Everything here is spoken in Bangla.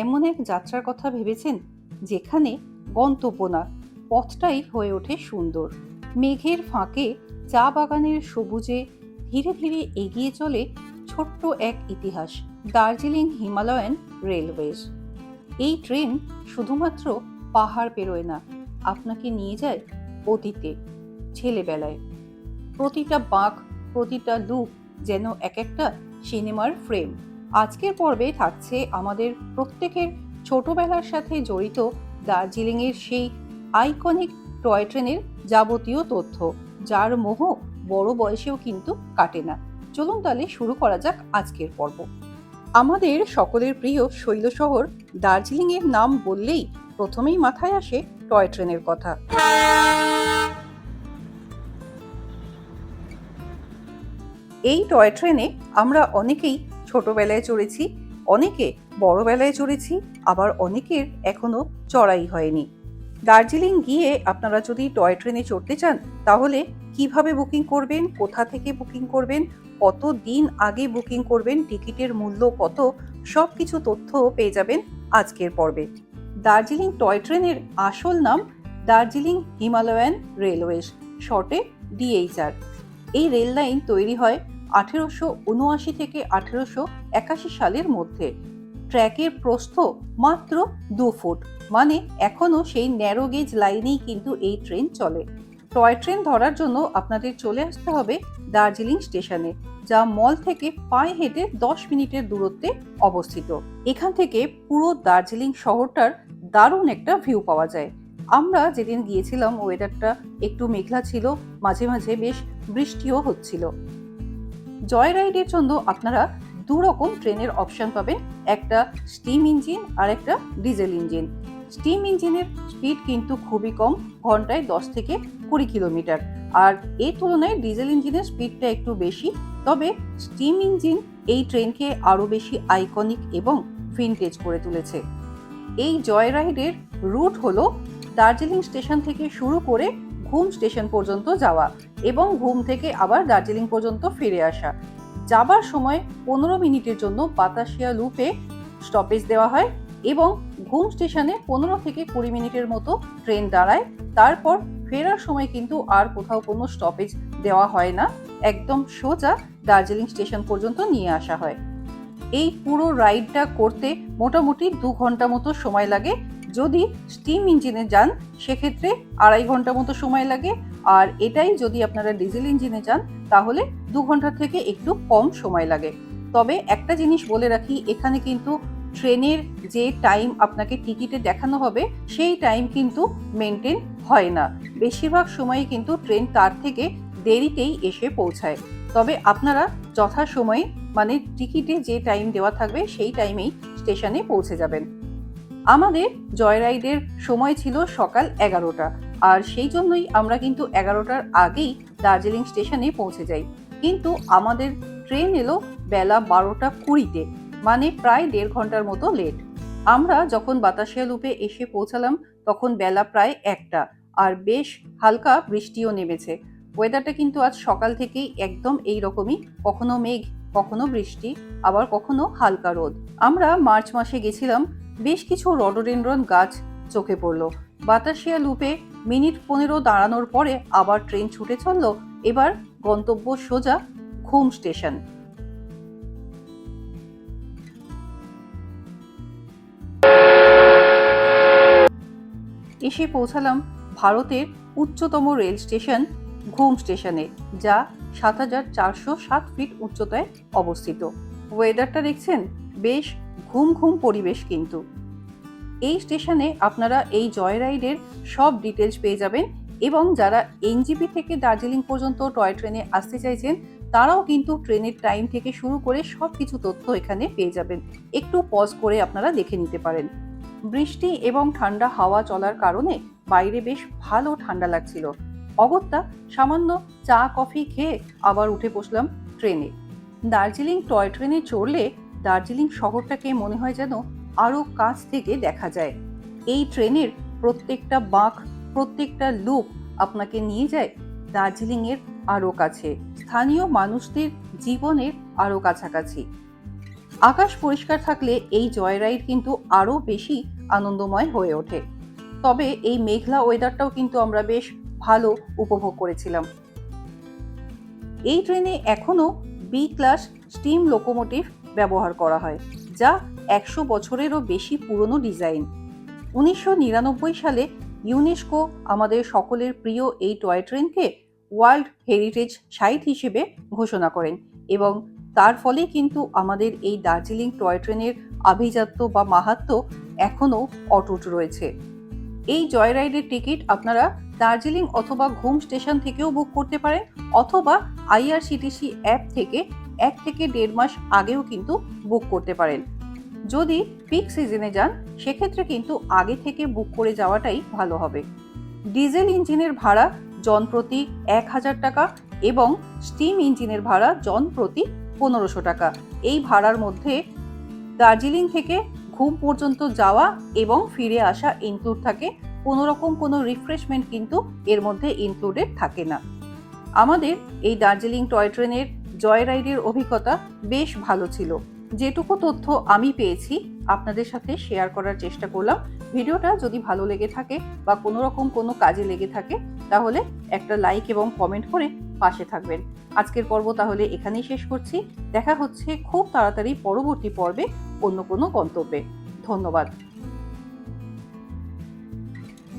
এমন এক যাত্রার কথা ভেবেছেন যেখানে গন্তব্য না, পথটাই হয়ে ওঠে সুন্দর। মেঘের ফাঁকে চা বাগানের সবুজে ধীরে ধীরে এগিয়ে চলে ছোট্ট এক ইতিহাস, দার্জিলিং হিমালয়ান রেলওয়েজ। এই ট্রেন শুধুমাত্র পাহাড় পেরোয় না, আপনাকে নিয়ে যায় অতীতে, ছেলেবেলায়। প্রতিটা বাঁক, প্রতিটা লুপ যেন এক একটা সিনেমার ফ্রেম। আজকের পর্বে থাকছে আমাদের প্রত্যেকের ছোটবেলার সাথে জড়িত দার্জিলিংয়ের সেই আইকনিক টয় ট্রেনের যাবতীয় তথ্য, যার মোহ বড় বয়সেও কিন্তু কাটে না। চলুন তাহলে শুরু করা যাক আজকের পর্ব। আমাদের সকলের প্রিয় শৈল শহর দার্জিলিংয়ের নাম বললেই প্রথমেই মাথায় আসে টয় ট্রেনের কথা। এই টয় ট্রেনে আমরা অনেকেই ছোটবেলায় চড়েছি, অনেকে বড়বেলায় চড়েছি, আবার অনেকের এখনো চড়াই হয়নি। দার্জিলিং গিয়ে আপনারা যদি টয় ট্রেনে চড়তে চান তাহলে কিভাবে বুকিং করবেন, কোথা থেকে বুকিং করবেন, কত দিন আগে বুকিং করবেন, টিকিটের মূল্য কত, সব কিছু তথ্য পেয়ে যাবেন আজকের পর্বে। দার্জিলিং টয় ট্রেনের আসল নাম দার্জিলিং হিমালয়ান রেলওয়েজ, শর্টে DHR। এই রেল লাইন তৈরি হয় 1879 থেকে 1881 সালের মধ্যে। ট্র্যাকের প্রস্থ মাত্র 2 ফুট, মানে এখনো সেই ন্যারো গেজ লাইনেই কিন্তু এই ট্রেন চলে। টয় ট্রেন ধরার জন্য আপনাদের চলে আসতে হবে দার্জিলিং স্টেশনে, যা মল থেকে পায়ে হেঁটে 10 মিনিটের দূরত্বে অবস্থিত। এখান থেকে পুরো দার্জিলিং শহরটার দারুণ একটা ভিউ পাওয়া যায়। আমরা যেদিন গিয়েছিলাম ওয়েদারটা একটু মেঘলা ছিল, মাঝে মাঝে বেশ বৃষ্টিও হচ্ছিল। জয় রাইডের জন্য আপনারা দু রকম ট্রেনের অপশন পাবেন, একটা স্টিম ইঞ্জিন আর একটা ডিজেল ইঞ্জিন। স্টিম ইঞ্জিনের স্পিড কিন্তু খুবই কম, ঘন্টায় 10 থেকে 20 কিলোমিটার, আর এই তুলনায় ডিজেল ইঞ্জিনের স্পিডটা একটু বেশি। তবে স্টিম ইঞ্জিন এই ট্রেনকে আরও বেশি আইকনিক এবং ভিনটেজ করে তুলেছে। এই জয় রাইডের রুট হলো দার্জিলিং স্টেশন থেকে শুরু করে ঘুম স্টেশন পর্যন্ত যাওয়া এবং ঘুম থেকে আবার দার্জিলিং পর্যন্ত ফিরে আসা। যাবার সময় 15 মিনিটের জন্য বাতাসিয়া লুপে স্টপেজ দেওয়া হয় এবং ঘুম স্টেশনে 15 থেকে 20 মিনিটের মতো ট্রেন দাঁড়ায়। তারপর ফেরার সময় কিন্তু আর কোথাও কোনো স্টপেজ দেওয়া হয় না, একদম সোজা দার্জিলিং স্টেশন পর্যন্ত নিয়ে আসা হয়। এই পুরো রাইডটা করতে মোটামুটি 2 ঘন্টা মতো সময় লাগে। যদি স্টিম ইঞ্জিনে যান সেক্ষেত্রে 2.5 ঘন্টা মতো সময় লাগে, আর এটাই যদি আপনারা ডিজেল ইঞ্জিনে যান তাহলে 2 ঘন্টা থেকে একটু কম সময় লাগে। তবে একটা জিনিস বলে রাখি, এখানে কিন্তু ট্রেনের যে টাইম আপনাকে টিকিটে দেখানো হবে সেই টাইম কিন্তু মেনটেন হয় না। বেশিরভাগ সময়ই কিন্তু ট্রেন তার থেকে দেরিতেই এসে পৌঁছায়। তবে আপনারা যথাসময়ে, মানে টিকিটে যে টাইম দেওয়া থাকবে সেই টাইমেই স্টেশনে পৌঁছে যাবেন। আমাদের জয় রাইডের সময় ছিল সকাল 11টা, আর সেই জন্যই আমরা কিন্তু 11টার আগেই দার্জিলিং স্টেশনে পৌঁছে যাই। কিন্তু আমাদের ট্রেন এলো বেলা 12টা 20-তে, মানে প্রায় 1.5 ঘন্টার মতো লেট। আমরা যখন বাতাসিয়া লুপে এসে পৌঁছালাম তখন বেলা প্রায় 1টা, আর বেশ হালকা বৃষ্টিও নেমেছে। ওয়েদারটা কিন্তু আজ সকাল থেকেই একদম এই রকমই, কখনো মেঘ, কখনো বৃষ্টি, আবার কখনো হালকা রোদ। আমরা মার্চ মাসে গেছিলাম, বেশ কিছু রডোডেনড্রন গাছ চোখে পড়লো। বাতাসিয়া লুপে মিনিট 15 দাঁড়ানোর পরে আবার ট্রেন ছুটে চলল। এবার গন্তব্য সোজা ঘুম স্টেশন। এসে পৌঁছালাম ভারতের উচ্চতম রেল স্টেশন ঘুম স্টেশনে, যা 7407 ফিট উচ্চতায় অবস্থিত। ওয়েদারটা দেখছেন, বেশ ঘুম ঘুম পরিবেশ কিন্তু। এই স্টেশনে আপনারা এই জয় রাইডের সব ডিটেলস পেয়ে যাবেন, এবং যারা এনজিপি থেকে দার্জিলিং পর্যন্ত টয় ট্রেনে আসতে চাইছেন তারাও কিন্তু ট্রেনের টাইম থেকে শুরু করে সব কিছু তথ্য এখানে পেয়ে যাবেন। একটু পজ করে আপনারা দেখে নিতে পারেন। বৃষ্টি এবং ঠান্ডা হাওয়া চলার কারণে বাইরে বেশ ভালো ঠান্ডা লাগছিল। অগত্যা সামান্য চা কফি খেয়ে আবার উঠে বসলাম ট্রেনে। দার্জিলিং টয় ট্রেনে চড়লে দার্জিলিং শহরটাকে মনে হয় যেন আরও কাছ থেকে দেখা যায়। এই ট্রেনের প্রত্যেকটা বাঁক, প্রত্যেকটা লুপ আপনাকে নিয়ে যায় দার্জিলিংয়ের আরও কাছে, স্থানীয় মানুষদের জীবনের আরও কাছাকাছি। আকাশ পরিষ্কার থাকলে এই জয় রাইড কিন্তু আরও বেশি আনন্দময় হয়ে ওঠে। তবে এই মেঘলা ওয়েদারটাও কিন্তু আমরা বেশ ভালো উপভোগ করেছিলাম। এই ট্রেনে এখনও বি ক্লাস স্টিম লোকোমোটিভ ব্যবহার করা হয়, যা 100 বছরেরও বেশি পুরনো ডিজাইন। 1999 সালে ইউনেস্কো আমাদের সকলের প্রিয় এই টয় ট্রেনকে ওয়ার্ল্ড হেরিটেজ সাইট হিসেবে ঘোষণা করেন এবং তার ফলে কিন্তু আমাদের এই দার্জিলিং টয় ট্রেনের আভিজাত্য বা মাহাত্ম্য এখনও অটুট রয়েছে। এই জয় রাইডের টিকিট আপনারা দার্জিলিং অথবা ঘুম স্টেশন থেকেও বুক করতে পারেন, অথবা আইআরসিটিসি অ্যাপ থেকে 1 থেকে 1.5 মাস আগেও কিন্তু বুক করতে পারেন। যদি পিক সিজনে যান সেক্ষেত্রে কিন্তু আগে থেকে বুক করে যাওয়াটাই ভালো হবে। ডিজেল ইঞ্জিনের ভাড়া জন প্রতি 1000 টাকা এবং স্টিম ইঞ্জিনের ভাড়া জন প্রতি 1500 টাকা। এই ভাড়ার মধ্যে দার্জিলিং থেকে ঘুম পর্যন্ত যাওয়া এবং ফিরে আসা ইনক্লুড থাকে, কোনো রকম কোনো রিফ্রেশমেন্ট কিন্তু এর মধ্যে ইনক্লুডেড থাকে না। আমাদের এই দার্জিলিং টয় ট্রেনের জয় রাইডের অভিজ্ঞতা বেশ ভালো ছিল। যেটুকু তথ্য আমি পেয়েছি আপনাদের সাথে শেয়ার করার চেষ্টা করলাম। ভিডিওটা যদি ভালো লেগে থাকে বা কোনো রকম কোনো কাজে লেগে থাকে তাহলে একটা লাইক এবং কমেন্ট করে পাশে থাকবেন। আজকের পর্ব তাহলে এখানেই শেষ করছি। দেখা হচ্ছে খুব তাড়াতাড়ি পরবর্তী পর্বে অন্য কোনো গন্তব্যে। ধন্যবাদ।